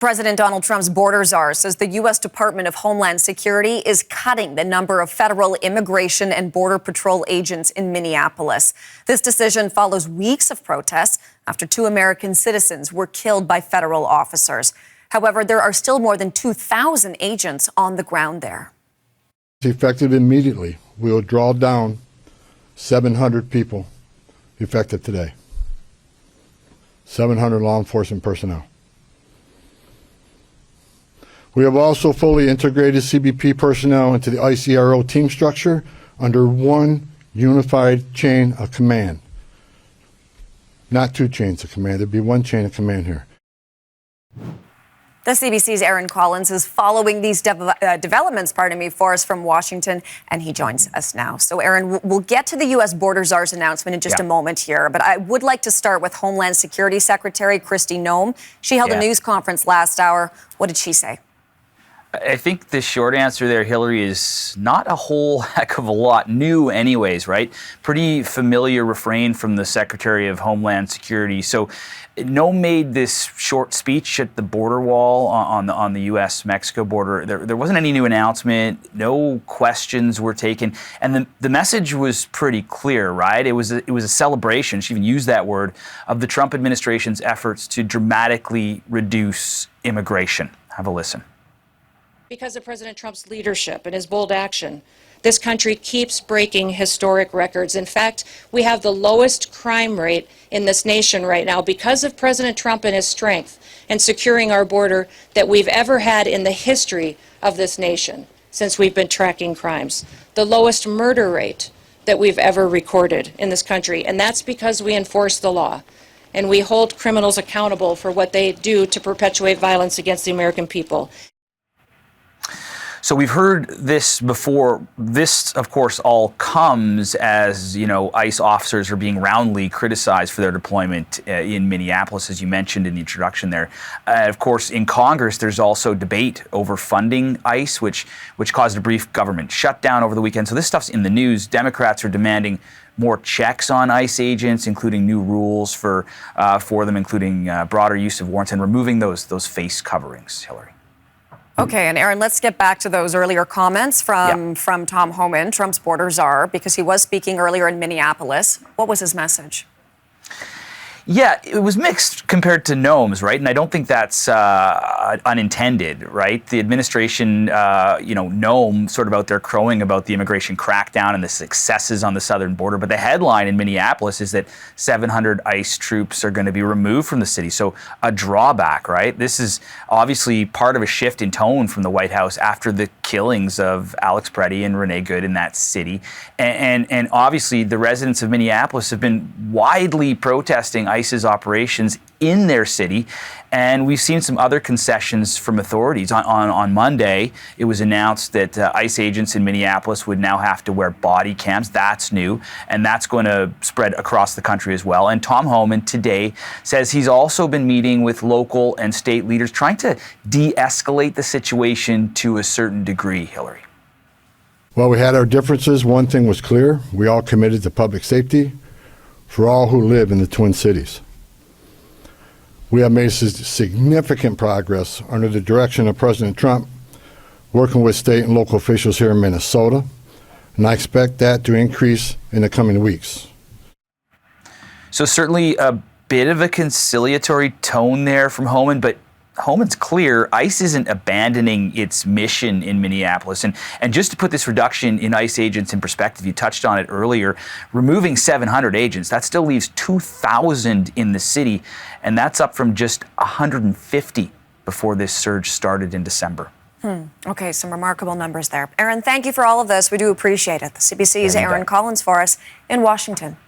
President Donald Trump's border czar says the U.S. Department of Homeland Security is cutting the number of federal immigration and border patrol agents in Minneapolis. This decision follows weeks of protests after 2 American citizens were killed by federal officers. However, there are still more than 2,000 agents on the ground there. Effective immediately, we will draw down 700 people effective today. 700 law enforcement personnel. We have also fully integrated CBP personnel into the ICRO team structure under one unified chain of command. Not 2 chains of command, there'd be 1 chain of command here. The CBC's Aaron Collins is following these developments, for us from Washington, and he joins us now. So, Aaron, we'll get to the U.S. border czar's announcement in just a moment here, but I would like to start with Homeland Security Secretary Kristi Noem. She held a news conference last hour. What did she say? I think the short answer there, Hillary, is not a whole heck of a lot new anyways, right? Pretty familiar refrain from the Secretary of Homeland Security. So Noem made this short speech at the border wall on the U.S.-Mexico border. There wasn't any new announcement. No questions were taken. And the message was pretty clear, right? It was a celebration, she even used that word, of the Trump administration's efforts to dramatically reduce immigration. Have a listen. Because of President Trump's leadership and his bold action, this country keeps breaking historic records. In fact, we have the lowest crime rate in this nation right now because of President Trump and his strength in securing our border that we've ever had in the history of this nation since we've been tracking crimes. The lowest murder rate that we've ever recorded in this country, and that's because we enforce the law and we hold criminals accountable for what they do to perpetuate violence against the American people. So we've heard this before. This, of course, all comes as, ICE officers are being roundly criticized for their deployment in Minneapolis, as you mentioned in the introduction there. Of course, in Congress, there's also debate over funding ICE, which caused a brief government shutdown over the weekend. So this stuff's in the news. Democrats are demanding more checks on ICE agents, including new rules for them, including broader use of warrants and removing those face coverings, Hillary. Okay, and Aaron, let's get back to those earlier comments from Tom Homan, Trump's border czar, because he was speaking earlier in Minneapolis. What was his message? Yeah, it was mixed compared to Noem's, right? And I don't think that's unintended, right? The administration, Noem sort of out there crowing about the immigration crackdown and the successes on the southern border. But the headline in Minneapolis is that 700 ICE troops are going to be removed from the city. So a drawback, right? This is obviously part of a shift in tone from the White House after the killings of Alex Preddy and Renee Good in that city. And obviously the residents of Minneapolis have been widely protesting ICE's operations in their city, and we've seen some other concessions from authorities. On Monday, it was announced that ICE agents in Minneapolis would now have to wear body cams. That's new, and that's going to spread across the country as well. And Tom Homan today says he's also been meeting with local and state leaders, trying to de-escalate the situation to a certain degree, Hillary. Well, we had our differences. One thing was clear. We all committed to public safety for all who live in the Twin Cities. We have made significant progress under the direction of President Trump, working with state and local officials here in Minnesota, and I expect that to increase in the coming weeks. So certainly a bit of a conciliatory tone there from Homan, but Homan's clear ICE isn't abandoning its mission in Minneapolis. And just to put this reduction in ICE agents in perspective, you touched on it earlier, removing 700 agents, that still leaves 2,000 in the city. And that's up from just 150 before this surge started in December. Okay, some remarkable numbers there. Aaron, thank you for all of this. We do appreciate it. The CBC's Aaron Collins for us in Washington.